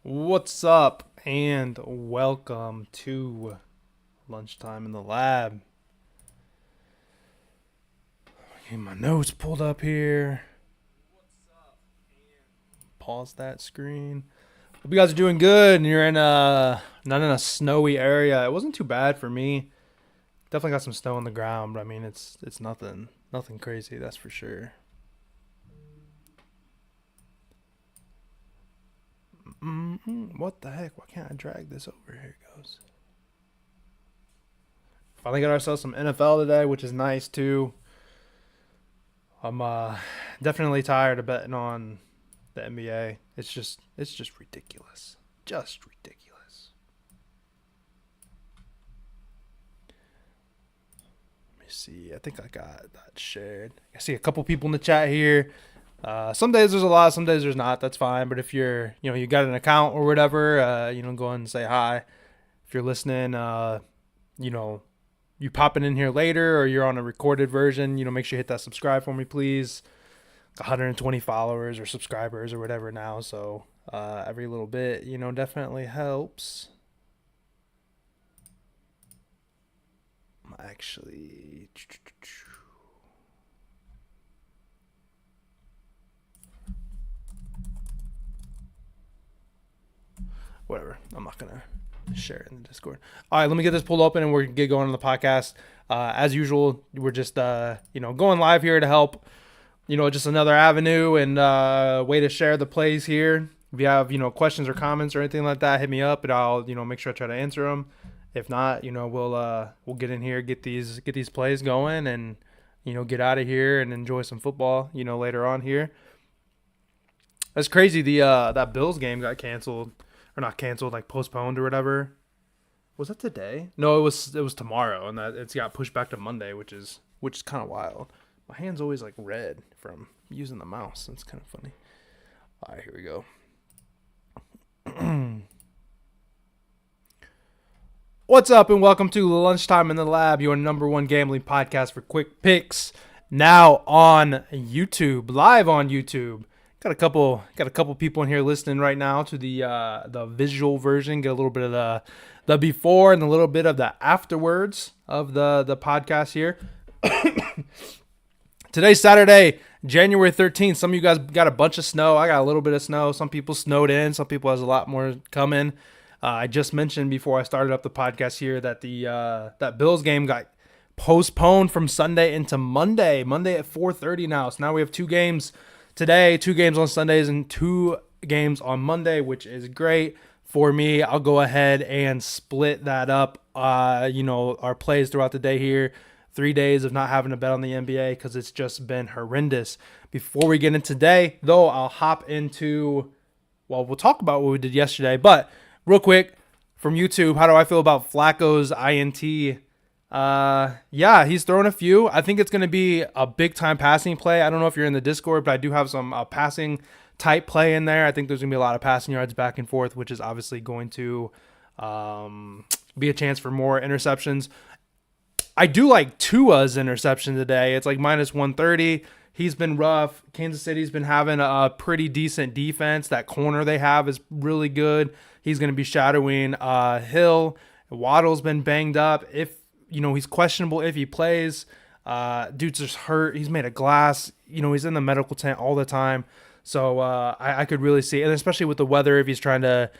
What's up, and welcome to Lunchtime in the Lab. Get my notes pulled up here. Pause that screen. Hope you guys are doing good, and you're not in a snowy area. It wasn't too bad for me. Definitely got some snow on the ground, but I mean it's nothing crazy, that's for sure. What the heck? Why can't I drag this over? Here it goes. Finally got ourselves some NFL today, which is nice too. I'm definitely tired of betting on the NBA. It's just ridiculous. Just ridiculous. Let me see. I think I got that shared. I see a couple people in the chat here. Some days there's a lot, some days there's not. That's fine. But if you got an account or whatever, go ahead and say hi. If you're listening, you popping in here later or you're on a recorded version, make sure you hit that subscribe for me, please. 120 followers or subscribers or whatever now. So every little bit, definitely helps. Actually, whatever. I'm not going to share it in the Discord. All right, let me get this pulled open and we're going to get going on the podcast. As usual, we're just, going live here to help, just another avenue and way to share the plays here. If you have, questions or comments or anything like that, hit me up and I'll, make sure I try to answer them. If not, we'll get in here, get these plays going and, get out of here and enjoy some football, later on here. That's crazy. That Bills game got canceled. Or not canceled, like postponed or whatever. Was that today? No, it was tomorrow, and that it's got pushed back to Monday, which is kind of wild. My hand's always like red from using the mouse. It's kind of funny. All right, here we go. What's up, and welcome to Lunchtime in the Lab, your number one gambling podcast for quick picks. Now on YouTube, live on YouTube. Got a couple people in here listening right now to the visual version. Get a little bit of the before and a little bit of the afterwards of the podcast here. Today's Saturday, January 13th. Some of you guys got a bunch of snow. I got a little bit of snow. Some people snowed in. Some people has a lot more coming. I just mentioned before I started up the podcast here that that Bills game got postponed from Sunday into Monday. Monday at 4:30 now. So now we have two games today, 2 games on Sundays and 2 games on Monday, which is great for me. I'll go ahead and split that up, our plays throughout the day here. 3 days of not having to bet on the NBA because it's just been horrendous. Before we get into today, though, I'll hop into, we'll talk about what we did yesterday. But real quick, from YouTube, how do I feel about Flacco's INT? Yeah, he's throwing a few. I think it's going to be a big time passing play. I don't know if you're in the Discord, but I do have some passing type play in there. I think there's going to be a lot of passing yards back and forth, which is obviously going to be a chance for more interceptions. I do like Tua's interception today. It's like minus 130. He's been rough. Kansas City's been having a pretty decent defense. That corner they have is really good. He's going to be shadowing Hill. Waddle's been banged up. He's questionable if he plays. Dude's just hurt. He's made of glass. He's in the medical tent all the time. So I could really see, and especially with the weather, if he's trying to,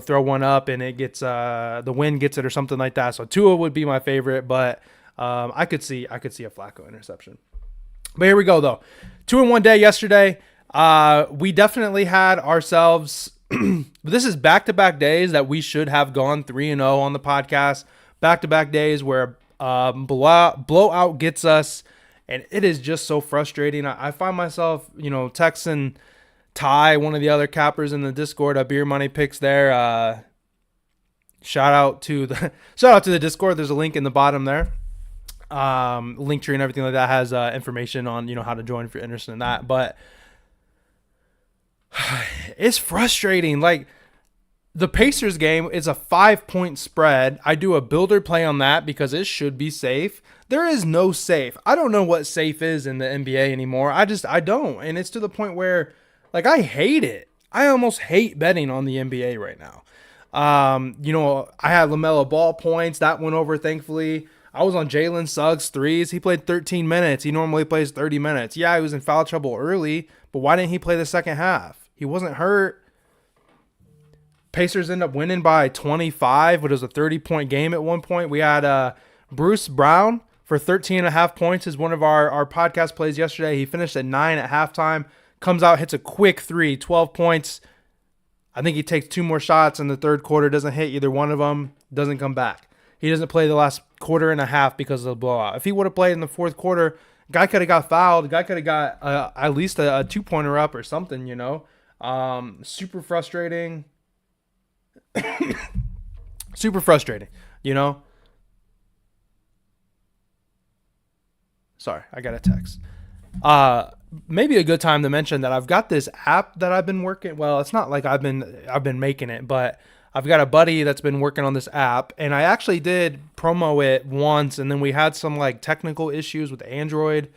throw one up and it gets the wind gets it or something like that. So Tua would be my favorite, but I could see a Flacco interception. But here we go though. 2 in 1 day yesterday. We definitely had ourselves. This is back-to-back days that we should have gone 3-0 on the podcast. Back-to-back days where blowout gets us, and it is just so frustrating. I find myself, texting Ty, one of the other cappers in the Discord, Beer Money Picks there. Shout out to the Discord. There's a link in the bottom there. Link tree and everything like that has information on how to join if you're interested in that. But it's frustrating. Like, the Pacers game is a 5-point spread. I do a builder play on that because it should be safe. There is no safe. I don't know what safe is in the NBA anymore. I don't. And it's to the point where, like, I hate it. I almost hate betting on the NBA right now. I had LaMelo Ball points. That went over, thankfully. I was on Jalen Suggs threes. He played 13 minutes. He normally plays 30 minutes. Yeah, he was in foul trouble early, but why didn't he play the second half? He wasn't hurt. Pacers end up winning by 25, but it was a 30-point game at one point. We had Bruce Brown for 13 and a half points is one of our podcast plays yesterday. He finished at 9 at halftime, comes out, hits a quick three, 12 points. I think he takes 2 more shots in the third quarter, doesn't hit either one of them, doesn't come back. He doesn't play the last quarter and a half because of the blowout. If he would have played in the fourth quarter, guy could have got fouled. Guy could have got at least a 2-pointer up or something, Super frustrating. Super frustrating, Sorry, I got a text. Maybe a good time to mention that I've got this app that I've been working. Well, it's not like I've been making it, but I've got a buddy that's been working on this app, and I actually did promo it once, and then we had some like technical issues with Android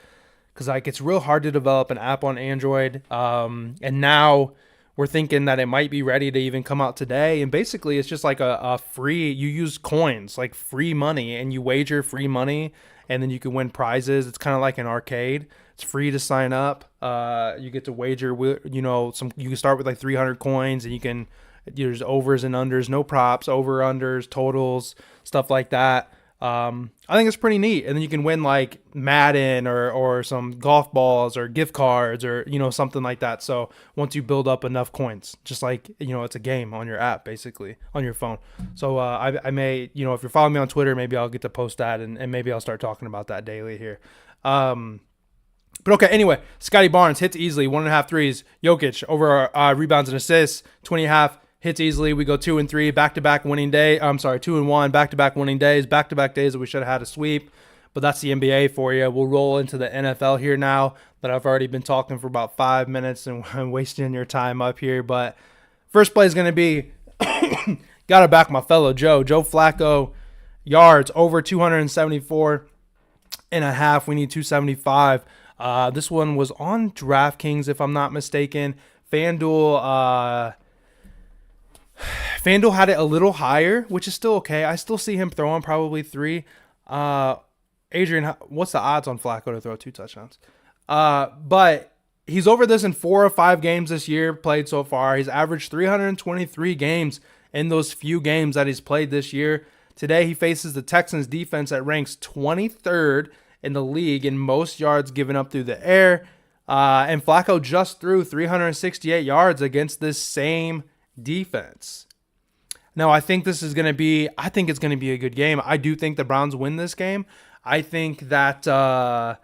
because it's real hard to develop an app on Android. And now we're thinking that it might be ready to even come out today. And basically, it's just like a free. You use coins, like free money, and you wager free money, and then you can win prizes. It's kind of like an arcade. It's free to sign up. You get to wager. You can start with like 300 coins, and there's overs and unders, no props, over unders, totals, stuff like that. I think it's pretty neat. And then you can win like Madden or some golf balls or gift cards or, something like that. So once you build up enough coins, just like, it's a game on your app, basically on your phone. So I may, if you're following me on Twitter, maybe I'll get to post that and maybe I'll start talking about that daily here. But okay, anyway, Scotty Barnes hits easily, 1.5 threes. Jokic over rebounds and assists, 20.5. Hits easily. We go 2 and 3, back-to-back winning day. 2 and 1, back-to-back winning days, back-to-back days that we should have had a sweep. But that's the NBA for you. We'll roll into the NFL here now that I've already been talking for about 5 minutes and I'm wasting your time up here. But first play is going to be, got to back my fellow Joe Flacco, yards over 274 and a half. We need 275. This one was on DraftKings, if I'm not mistaken. FanDuel had it a little higher, which is still okay. I still see him throwing probably 3. Adrian, what's the odds on Flacco to throw 2 touchdowns? But he's over this in 4 or 5 games this year played so far. He's averaged 323 games in those few games that he's played this year. Today he faces the Texans defense that ranks 23rd in the league in most yards given up through the air. And Flacco just threw 368 yards against this same defense. Now, I think it's going to be a good game. I do think the Browns win this game. I think that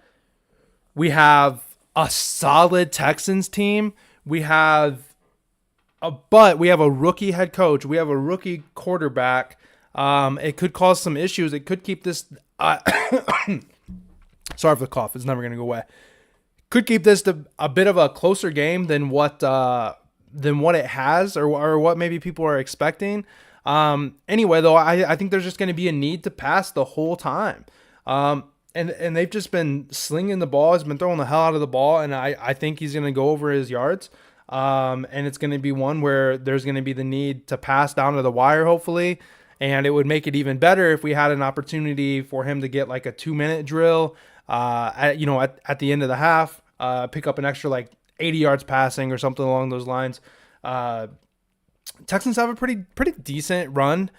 we have a solid Texans team. We have a rookie head coach. We have a rookie quarterback. It could cause some issues. It could keep this sorry for the cough. It's never going to go away. Could keep this to a bit of a closer game than what it has or what maybe people are expecting. Anyway, though, I think there's just going to be a need to pass the whole time. And they've just been slinging the ball. He's been throwing the hell out of the ball, and I think he's going to go over his yards. And it's going to be one where there's going to be the need to pass down to the wire, hopefully. And it would make it even better if we had an opportunity for him to get like a 2-minute drill at the end of the half, pick up an extra like 80 yards passing or something along those lines. Texans have a pretty decent run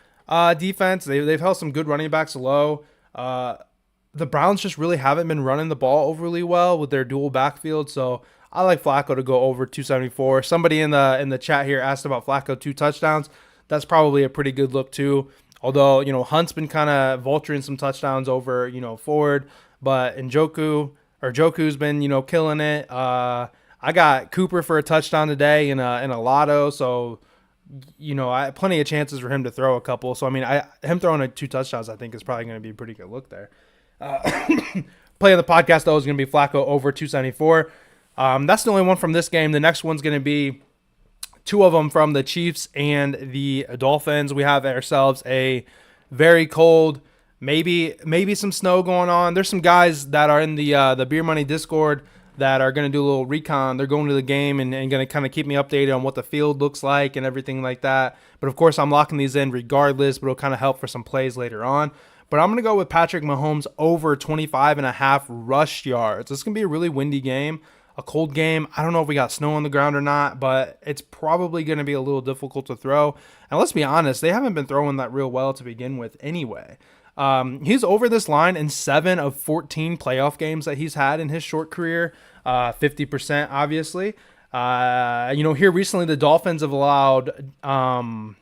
defense. They've held some good running backs low. The Browns just really haven't been running the ball overly well with their dual backfield. So I like Flacco to go over 274. Somebody in the chat here asked about Flacco 2 touchdowns. That's probably a pretty good look too. Although, Hunt's been kind of vulturing some touchdowns over, Ford, but Njoku's been, killing it. I got Cooper for a touchdown today in a lotto. So, I have plenty of chances for him to throw a couple. So, him throwing 2 touchdowns, I think is probably going to be a pretty good look there. Play of the podcast, though, is going to be Flacco over 274. That's the only one from this game. The next one's going to be 2 of them from the Chiefs and the Dolphins. We have ourselves a very cold, maybe some snow going on. There's some guys that are in the Beer Money Discord that are going to do a little recon. They're going to the game and going to kind of keep me updated on what the field looks like and everything like that. But of course, I'm locking these in regardless, but it'll kind of help for some plays later on. But I'm going to go with Patrick Mahomes over 25.5 rush yards. This is going to be a really windy game, a cold game. I don't know if we got snow on the ground or not, but it's probably going to be a little difficult to throw. And let's be honest, they haven't been throwing that real well to begin with anyway. He's over this line in 7 of 14 playoff games that he's had in his short career, 50% obviously. Here recently the Dolphins have allowed Josh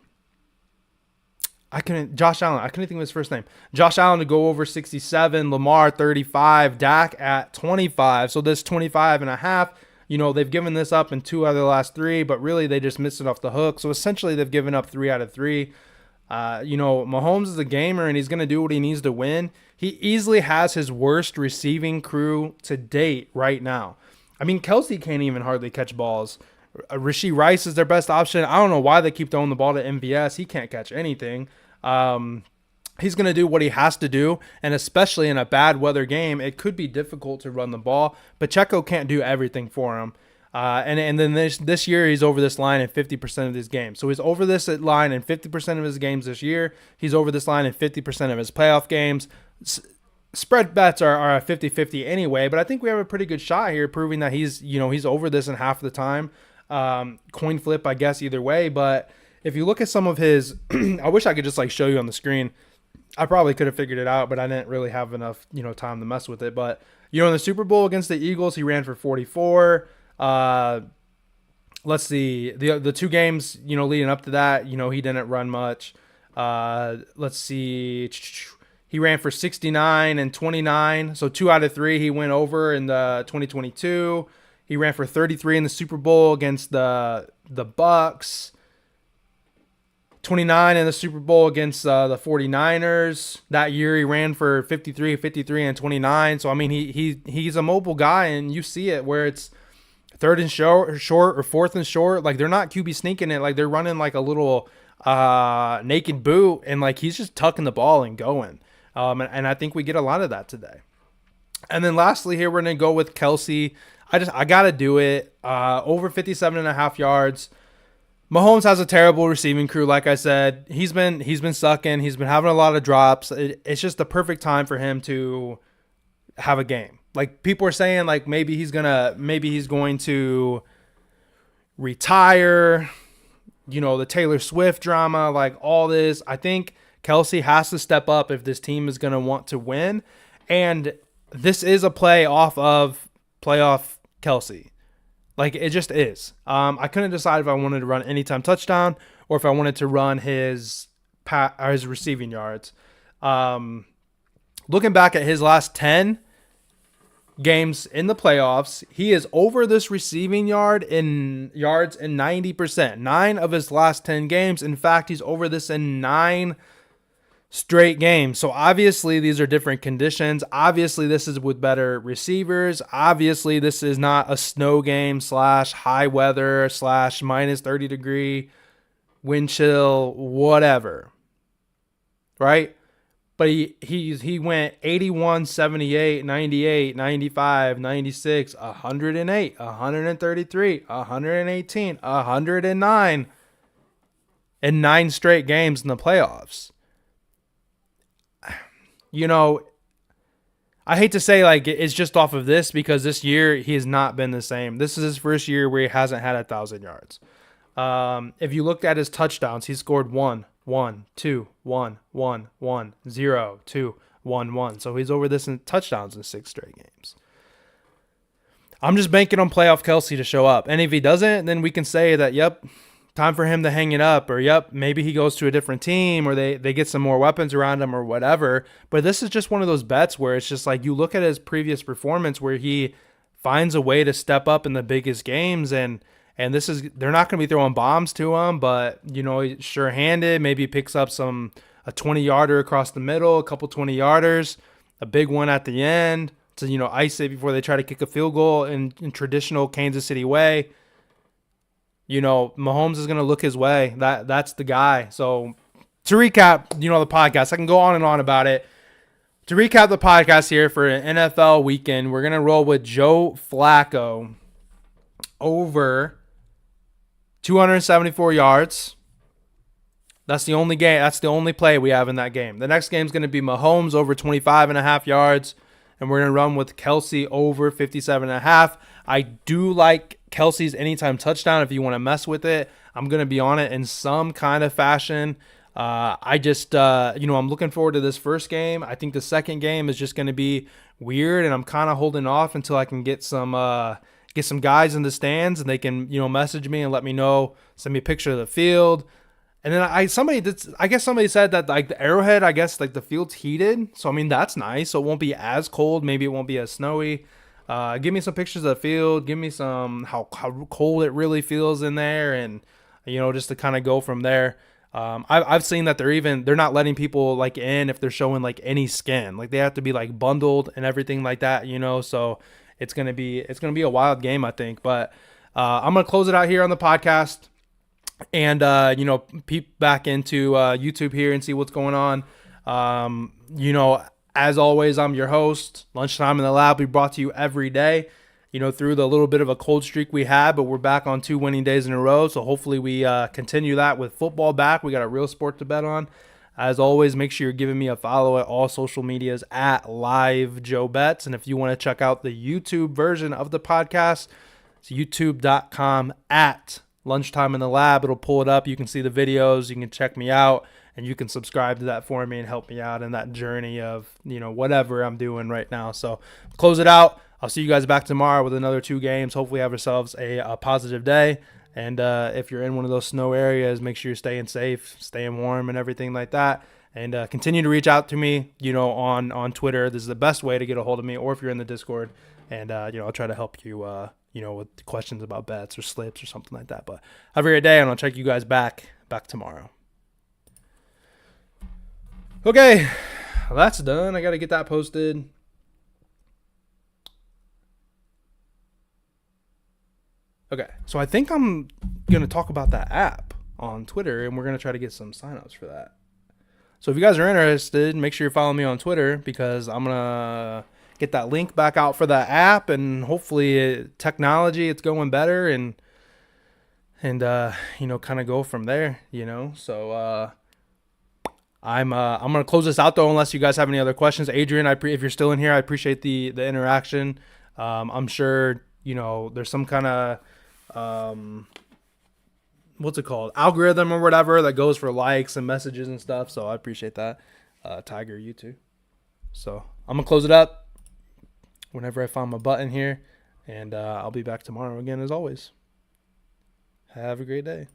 Allen. I couldn't think of his first name. Josh Allen to go over 67, Lamar 35, Dak at 25. So this 25.5, they've given this up in 2 out of the last 3, but really they just missed it off the hook. So essentially they've given up 3 out of 3. Mahomes is a gamer and he's going to do what he needs to win. He easily has his worst receiving crew to date right now. I mean, Kelsey can't even hardly catch balls. Rashee Rice is their best option. I don't know why they keep throwing the ball to MVS. He can't catch anything. He's going to do what he has to do, and especially in a bad weather game, it could be difficult to run the ball. Pacheco can't do everything for him. And then this year he's over this line in 50% of his games. So he's over this line in 50% of his games this year. He's over this line in 50% of his playoff games. Spread bets are a 50-50 anyway, but I think we have a pretty good shot here proving that he's over this in half the time. Coin flip, I guess, either way. But if you look at some of his, I wish I could just show you on the screen. I probably could have figured it out, but I didn't really have enough, time to mess with it. But, in the Super Bowl against the Eagles, he ran for 44. Let's see, the 2 games, leading up to that, he didn't run much. Let's see, he ran for 69 and 29. So 2 out of 3 he went over in the 2022. He ran for 33 in the Super Bowl against the Bucks. 29 in the Super Bowl against the 49ers. That year he ran for 53, and 29. So, I mean, he's a mobile guy, and you see it where it's 3rd and short or 4th and short. They're not QB sneaking it. They're running a little naked boot, and he's just tucking the ball and going. And I think we get a lot of that today. And then lastly here, we're going to go with Kelsey. I got to do it. Over 57.5 yards. Mahomes has a terrible receiving crew. Like I said, he's been sucking. He's been having a lot of drops. It's just the perfect time for him to have a game. People are saying maybe he's going to retire. The Taylor Swift drama, all this. I think Kelsey has to step up if this team is going to want to win. And this is a play off of playoff Kelsey. It just is. I couldn't decide if I wanted to run anytime touchdown or if I wanted to run his receiving yards. Looking back at his last 10 games in the playoffs, he is over this receiving yards in 90%. 9 of his last 10 games. In fact, he's over this in 9 straight games. So obviously these are different conditions. Obviously this is with better receivers. Obviously this is not a snow game / high weather / minus 30 degree wind chill, whatever. Right? But he went 81, 78, 98, 95, 96, 108, 133, 118, 109 in 9 straight games in the playoffs. I hate to say it's just off of this because this year he has not been the same. This is his first year where he hasn't had 1,000 yards. If you looked at his touchdowns, he scored 1, 1, 2, 1, 1, 1, 0, 2, 1, 1. So he's over this in touchdowns in 6 straight games. I'm just banking on playoff Kelsey to show up. And if he doesn't, then we can say that, yep, time for him to hang it up, or yep, maybe he goes to a different team, or they get some more weapons around him or whatever. But this is just one of those bets where it's just you look at his previous performance where he finds a way to step up in the biggest games, and they're not going to be throwing bombs to him, but he's sure-handed, maybe picks up a 20-yarder across the middle, a couple 20-yarders, a big one at the end to ice it before they try to kick a field goal in traditional Kansas City way. Mahomes is going to look his way. That's the guy. So to recap, the podcast, I can go on and on about it. To recap the podcast here for an NFL weekend, we're going to roll with Joe Flacco over 274 yards. That's the only game. That's the only play we have in that game. The next game is going to be Mahomes over 25.5 yards. And we're going to run with Kelsey over 57.5. I do like Kelsey's anytime touchdown if you want to mess with it. I'm going to be on it in some kind of fashion. I'm looking forward to this first game. I think the second game is just going to be weird, and I'm kind of holding off until I can get some guys in the stands, and they can, message me and let me know, send me a picture of the field. And then somebody said that like the Arrowhead, I guess like the field's heated. So I mean that's nice. So it won't be as cold. Maybe it won't be as snowy. Give me some pictures of the field. Give me some how cold it really feels in there, and just to kind of go from there. I've seen that they're not letting people like in if they're showing like any skin. Like they have to be like bundled and everything like that. So it's gonna be a wild game, I think. But I'm gonna close it out here on the podcast. And, peep back into YouTube here and see what's going on. As always, I'm your host. Lunchtime in the Lab, we brought to you every day, through the little bit of a cold streak we had, but we're back on 2 winning days in a row. So hopefully we continue that with football back. We got a real sport to bet on. As always, make sure you're giving me a follow at all social medias at Live Joe Bets. And if you want to check out the YouTube version of the podcast, it's youtube.com at Lunchtime in the Lab. It'll pull it up. You can see the videos. You can check me out, and you can subscribe to that for me and help me out in that journey of, whatever I'm doing right now. So close it out. I'll see you guys back tomorrow with another 2 games. Hopefully have yourselves a positive day. And if you're in one of those snow areas, make sure you're staying safe, staying warm and everything like that. And continue to reach out to me, on Twitter. This is the best way to get a hold of me, or if you're in the Discord. And, I'll try to help you, with questions about bets or slips or something like that. But have a great day, and I'll check you guys back tomorrow. Okay, well, that's done. I got to get that posted. Okay, so I think I'm going to talk about that app on Twitter, and we're going to try to get some signups for that. So if you guys are interested, make sure you're following me on Twitter, because I'm going to get that link back out for that app, and hopefully technology, it's going better, and kind of go from there, So I'm going to close this out though, unless you guys have any other questions. Adrian, if you're still in here, I appreciate the interaction. I'm sure, there's some kind of what's it called, algorithm or whatever that goes for likes and messages and stuff. So I appreciate that. Tiger, you too. So I'm gonna close it up whenever I find my button here, and I'll be back tomorrow again as always. Have a great day.